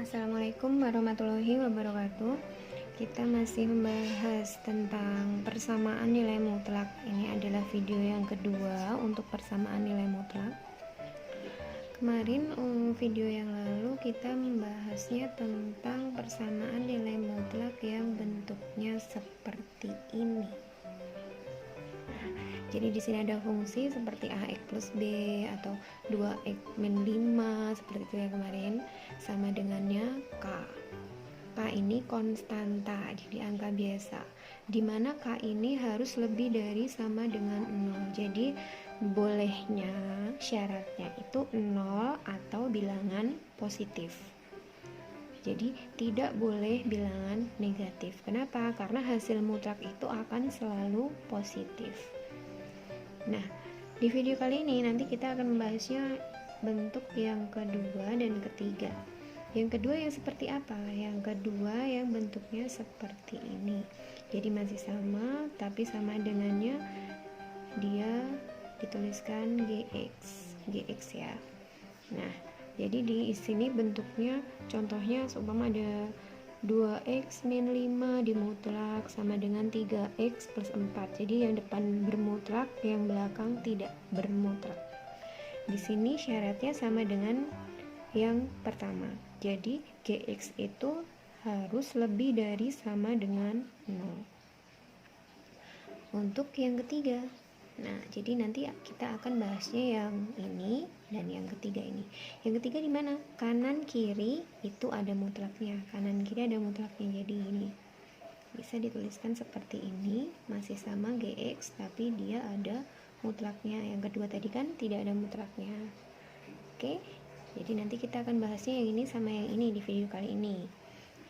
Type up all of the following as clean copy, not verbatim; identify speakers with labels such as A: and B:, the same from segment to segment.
A: Assalamualaikum warahmatullahi wabarakatuh. Kita masih membahas tentang persamaan nilai mutlak. Ini adalah video yang kedua untuk persamaan nilai mutlak. Kemarin video yang lalu kita membahasnya tentang persamaan nilai mutlak yang bentuknya seperti ini. Jadi di sini ada fungsi seperti ax plus b atau 2x min 5 seperti itu ya kemarin, sama dengannya k. K ini konstanta, jadi angka biasa, dimana k ini harus lebih dari sama dengan 0. Jadi bolehnya syaratnya itu 0 atau bilangan positif. Jadi tidak boleh bilangan negatif. Kenapa? Karena hasil mutlak itu akan selalu positif. Nah, di video kali ini nanti kita akan membahasnya bentuk yang kedua dan ketiga. Yang kedua yang seperti apa? Yang kedua yang bentuknya seperti ini. Jadi masih sama, tapi sama dengannya dia dituliskan gx ya. Nah, jadi di sini bentuknya contohnya seumpama ada 2x min 5 dimutlak sama dengan 3x plus 4. Jadi yang depan bermutlak, yang belakang tidak bermutlak. Di sini syaratnya sama dengan yang pertama. Jadi gx itu harus lebih dari sama dengan 0. Untuk yang ketiga, nah jadi nanti kita akan bahasnya yang ini dan yang ketiga ini. Yang ketiga di mana? Kanan kiri itu ada mutlaknya. Kanan kiri ada mutlaknya. Jadi ini bisa dituliskan seperti ini, masih sama gx tapi dia ada mutlaknya. Yang kedua tadi kan tidak ada mutlaknya. Oke. Jadi nanti kita akan bahasnya yang ini sama yang ini di video kali ini.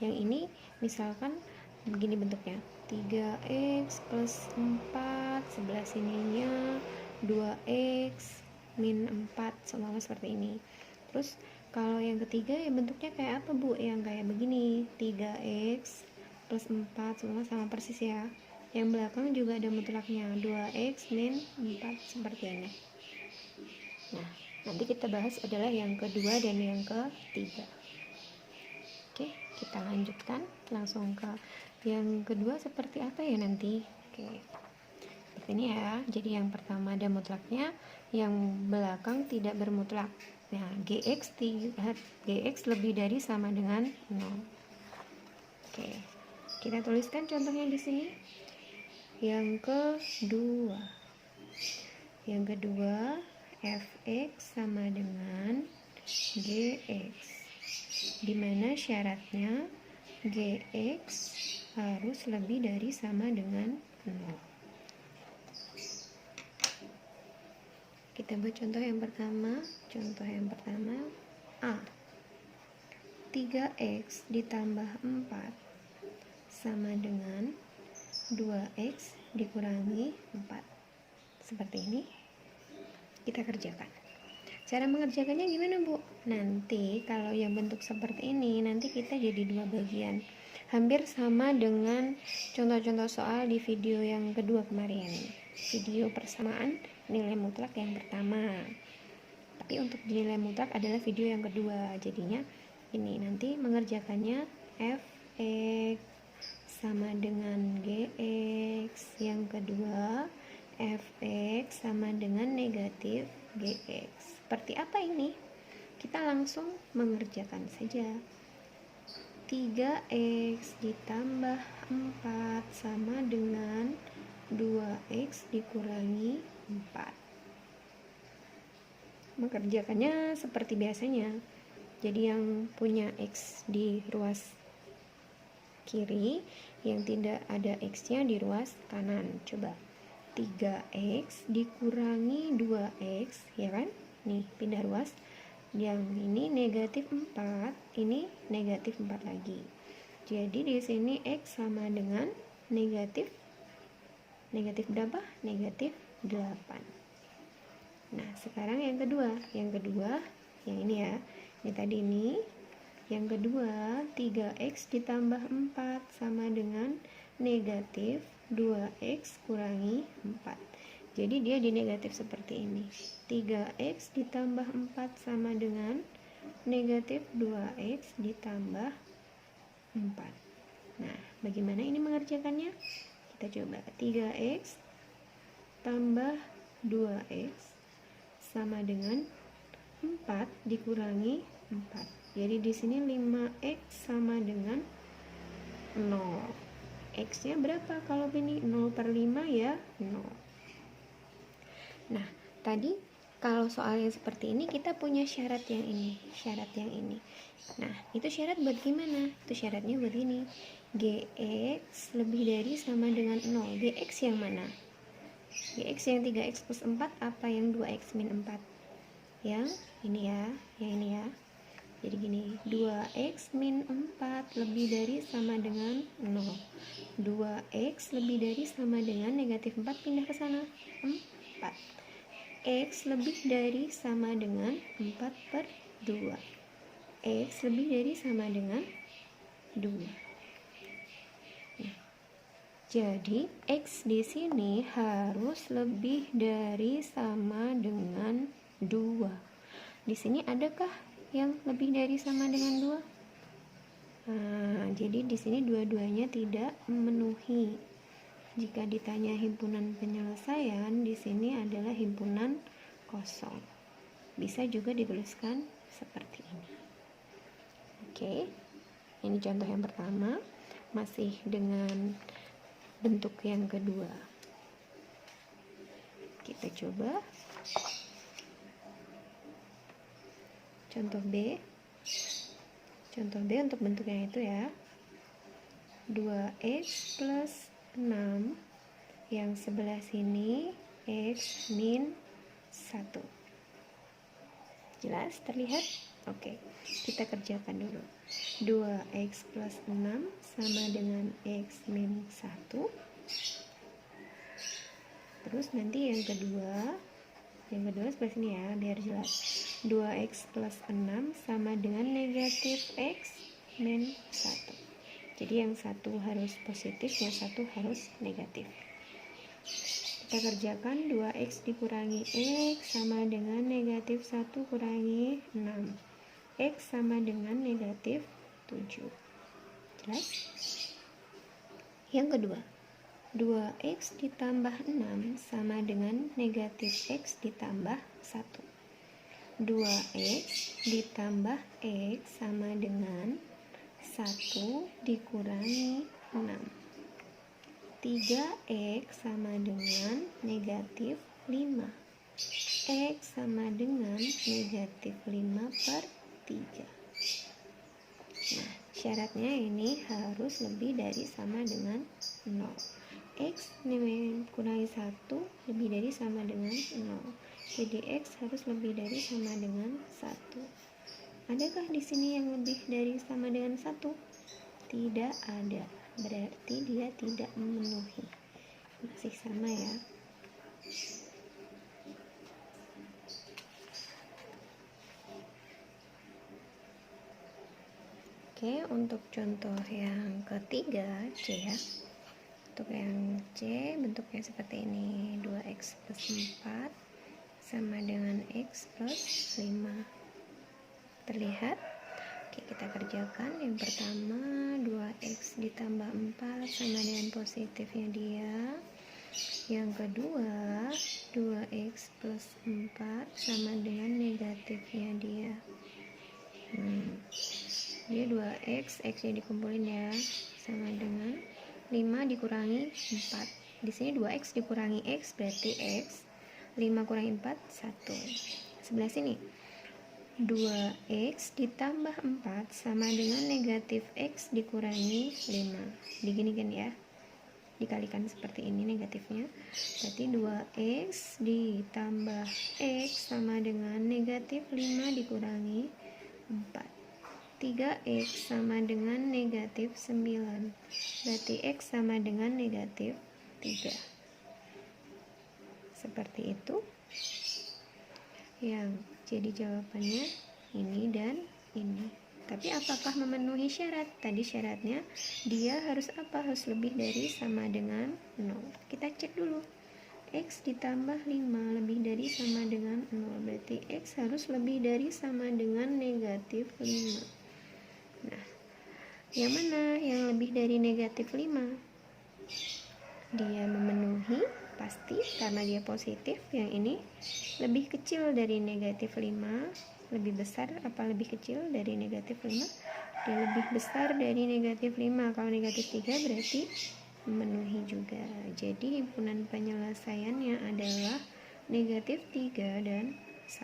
A: Yang ini misalkan begini bentuknya, 3x plus 4, sebelah sininya 2x min 4, sama seperti ini. Terus kalau yang ketiga ya bentuknya kayak apa Bu? Yang kayak begini, 3x plus 4 sama persis ya. Yang belakang juga ada mutlaknya, 2x min 4 seperti ini. Nah, nanti kita bahas adalah yang kedua dan yang ketiga. Oke, kita lanjutkan langsung ke yang kedua seperti apa ya nanti. Oke, seperti ini ya. Jadi yang pertama ada mutlaknya, yang belakang tidak bermutlak. Nah, gx lebih dari sama dengan 0. Oke, kita tuliskan contohnya di sini. Yang kedua fx sama dengan gx, dimana syaratnya gx harus lebih dari sama dengan 0. Kita buat contoh yang pertama. A, 3x ditambah 4 sama dengan 2x dikurangi 4. Seperti ini kita kerjakan. Cara mengerjakannya gimana Bu? Nanti kalau yang bentuk seperti ini nanti kita jadi dua bagian, hampir sama dengan contoh-contoh soal di video yang kedua kemarin, video persamaan nilai mutlak yang pertama. Tapi untuk nilai mutlak adalah video yang kedua. Jadinya ini nanti mengerjakannya fx sama dengan gx, yang kedua fx sama dengan negatif gx. Seperti apa ini? Kita langsung mengerjakan saja. 3x ditambah 4 sama dengan 2x dikurangi 4. Mengerjakannya seperti biasanya. Jadi yang punya x di ruas kiri, yang tidak ada x-nya di ruas kanan. Coba 3x dikurangi 2x, ya kan? Nih, pindah ruas. Yang ini negatif 4, ini negatif 4 lagi. Jadi di sini x sama dengan negatif berapa? Negatif 8. Nah, sekarang yang kedua yang ini ya. Ini tadi ini. Yang kedua, 3x ditambah 4 sama dengan negatif 2x kurangi 4. Jadi dia di negatif seperti ini. 3x ditambah 4 sama dengan negatif 2x ditambah 4. Nah, bagaimana ini mengerjakannya? Kita coba. 3x tambah 2x sama dengan 4 dikurangi 4. Jadi di sini 5x sama dengan 0. X-nya berapa kalau ini? 0 per 5 ya 0. Nah, tadi kalau soal yang seperti ini kita punya syarat yang ini. Nah, itu syarat buat gimana? Itu syaratnya buat ini. Gx lebih dari sama dengan 0. Gx yang mana? Gx yang 3x plus 4 apa yang 2x min 4? Yang ini ya, Jadi gini, 2x min 4 lebih dari sama dengan 0. 2x lebih dari sama dengan negatif 4, pindah ke sana, 4. X lebih dari sama dengan 4 per 2. X lebih dari sama dengan 2. Nah, jadi X di sini harus lebih dari sama dengan 2. Di sini adakah yang lebih dari sama dengan 2? Nah, jadi di sini dua-duanya tidak memenuhi. Jika ditanya himpunan penyelesaian, di sini adalah himpunan kosong. Bisa juga dituliskan seperti ini. Oke, ini contoh yang pertama, masih dengan bentuk yang kedua. Kita coba contoh B. Contoh B untuk bentuknya itu ya, 2x plus 6 yang sebelah sini x min 1. Jelas terlihat? Oke, kita kerjakan dulu. 2x plus 6 sama dengan x min 1. Terus nanti yang kedua sebelah sini ya, biar jelas. 2x plus 6 sama dengan negatif x min 1. Jadi yang satu harus positif, yang satu harus negatif. Kita kerjakan 2x dikurangi x sama dengan negatif 1 kurangi 6. X sama dengan negatif 7. Jelas? Yang kedua, 2x ditambah 6 sama dengan negatif x ditambah 1. 2x ditambah x sama dengan 1 dikurangi 6. 3x sama dengan negatif 5. X sama dengan negatif 5 per 3. Nah, syaratnya ini harus lebih dari sama dengan 0. X kurangi 1 lebih dari sama dengan 0. Jadi X harus lebih dari sama dengan 1. Adakah di sini yang lebih dari sama dengan 1? Tidak ada. Berarti dia tidak memenuhi. Masih sama ya. Oke, untuk contoh yang ketiga C ya. Untuk yang C bentuknya seperti ini, 2x plus 4 sama dengan x plus 5. Terlihat? Oke, kita kerjakan. Yang pertama 2x ditambah 4 sama dengan positifnya dia. Yang kedua 2x plus 4 sama dengan negatifnya dia. Jadi 2x, x-nya dikumpulin ya, sama dengan 5 dikurangi 4. Di sini 2x dikurangi x berarti x. 5 kurangi 4, 1. Sebelah sini 2x ditambah 4 sama dengan negatif x dikurangi 5. Diginikan ya, dikalikan seperti ini negatifnya. Berarti 2x ditambah x sama dengan negatif 5 dikurangi 4. 3x sama dengan negatif 9. Berarti x sama dengan negatif 3. Seperti itu. Yang jadi jawabannya ini dan ini. Tapi apakah memenuhi syarat? Tadi syaratnya dia harus apa? Harus lebih dari sama dengan 0. Kita cek dulu. X ditambah 5 lebih dari sama dengan 0. Berarti berarti X harus lebih dari sama dengan negatif 5. Nah, yang mana yang lebih dari negatif 5? Dia memenuhi, pasti karena dia positif. Yang ini lebih kecil dari negatif 5. Lebih besar apa lebih kecil dari negatif 5? Dia lebih besar dari negatif 5. Kalau negatif 3 berarti memenuhi juga. Jadi himpunan penyelesaiannya adalah negatif 3 dan 1.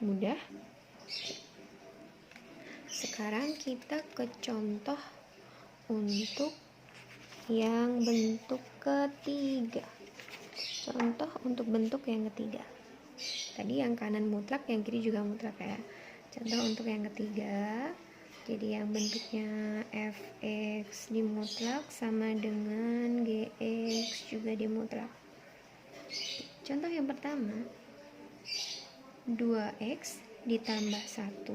A: Mudah? Sekarang kita ke contoh untuk yang bentuk ketiga. Contoh untuk bentuk yang ketiga. Tadi yang kanan mutlak, yang kiri juga mutlak ya. Contoh untuk yang ketiga. Jadi yang bentuknya fx dimutlak sama dengan gx juga dimutlak. Contoh yang pertama, 2x ditambah 1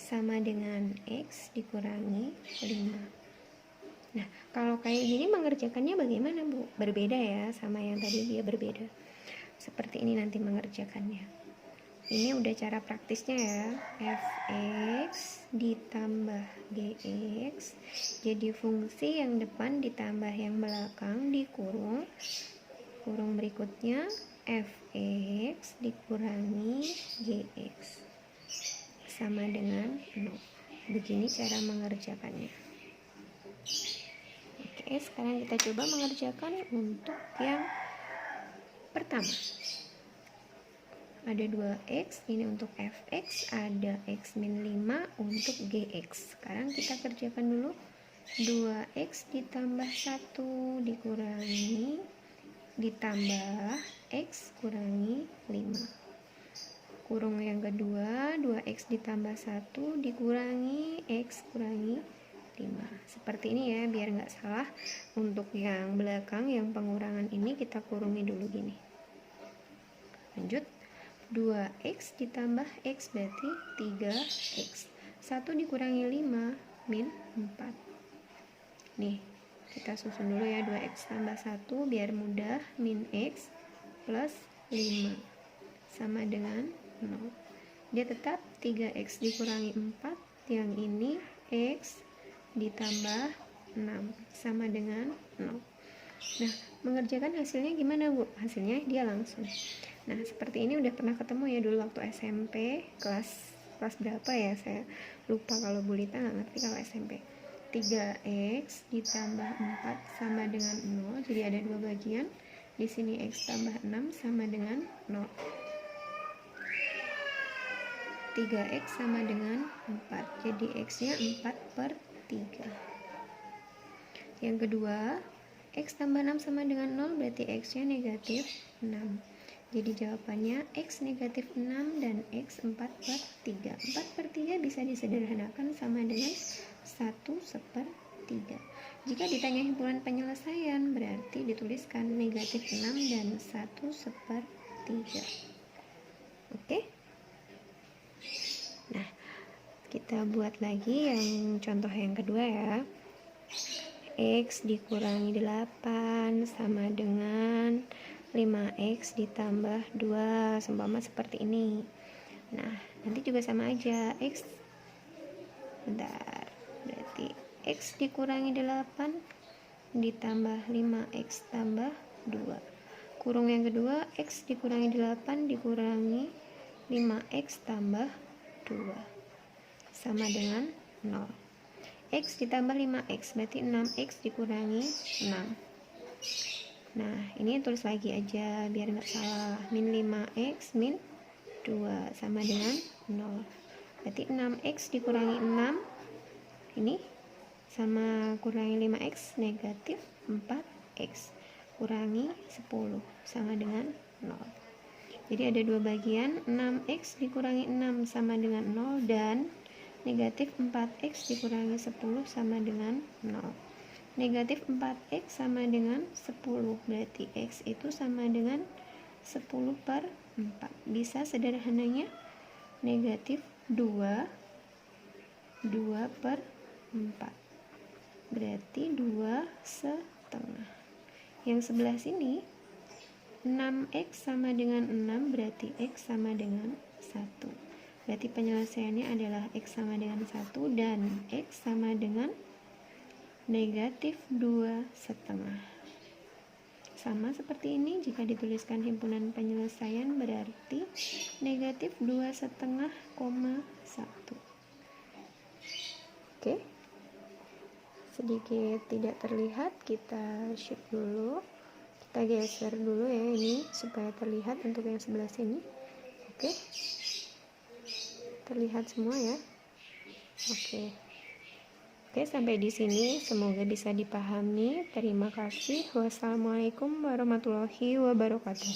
A: sama dengan x dikurangi 5. Nah, kalau kayak gini mengerjakannya bagaimana, Bu? Berbeda ya sama yang tadi, dia berbeda. Seperti ini nanti mengerjakannya. Ini udah cara praktisnya ya. Fx ditambah gx. Jadi fungsi yang depan ditambah yang belakang dikurung. Kurung berikutnya fx dikurangi gx sama dengan 0. Begini cara mengerjakannya. Oke, sekarang kita coba mengerjakan untuk yang pertama. Ada 2x, ini untuk fx, ada x min 5 untuk gx. Sekarang kita kerjakan dulu. 2x ditambah 1 dikurangi ditambah x kurangi 5. Kurung yang kedua, 2x ditambah 1 dikurangi x kurangi 5. Seperti ini ya, biar nggak salah. Untuk yang belakang, yang pengurangan ini kita kurungi dulu gini. Lanjut, 2x ditambah x berarti 3x. 1 dikurangi 5 min 4. Nih, kita susun dulu ya, 2x tambah 1 biar mudah. Min x plus 5 sama dengan 0. Dia tetap 3x dikurangi 4, yang ini x ditambah 6 sama dengan 0. Nah, mengerjakan hasilnya gimana, Bu? Hasilnya dia langsung. Nah, seperti ini udah pernah ketemu ya dulu waktu SMP, kelas berapa ya, saya lupa. Kalau Bu Lita nggak ngerti kalau SMP. 3x ditambah 4 sama dengan 0. Jadi ada dua bagian. Di sini x tambah 6 sama dengan 0. 3x sama dengan 4. Jadi x-nya 4/3. Yang kedua, x tambah 6 sama dengan 0 berarti x-nya negatif 6. Jadi jawabannya x negatif 6 dan x 4/3. 4/3 bisa disederhanakan sama dengan 1/3. Jika ditanya himpunan penyelesaian, berarti dituliskan negatif 6 dan 1/3. Oke? Nah, kita buat lagi yang contoh yang kedua ya. X dikurangi 8 sama dengan 5x ditambah 2, seumpama seperti ini. Nah, nanti juga sama aja. X, bentar, berarti x dikurangi 8 ditambah 5x tambah 2. Kurung yang kedua, x dikurangi 8 dikurangi 5x tambah 2 sama dengan 0. X ditambah 5x berarti 6x dikurangi 6. Nah, ini tulis lagi aja biar nggak salah. Min 5x min 2 sama dengan 0. Berarti 6x dikurangi 6 ini sama kurangi 5x negatif 4x kurangi 10 sama dengan 0. Jadi ada dua bagian, 6x dikurangi 6 sama dengan 0 dan negatif 4x dikurangi 10 sama dengan 0. Negatif 4x sama dengan 10, berarti x itu sama dengan 10/4. Bisa sederhananya negatif 2/4, berarti 2/2. Yang sebelah sini 6x sama dengan 6 berarti x sama dengan 1. Berarti penyelesaiannya adalah x sama dengan 1 dan x sama dengan negatif 2 setengah. Sama seperti ini, jika dituliskan himpunan penyelesaian berarti negatif 2 setengah, 1. Oke, sedikit tidak terlihat, kita shift dulu, kita geser dulu ya ini supaya terlihat untuk yang sebelah sini. Oke, terlihat semua ya. Oke, sampai di sini semoga bisa dipahami. Terima kasih. Wassalamualaikum warahmatullahi wabarakatuh.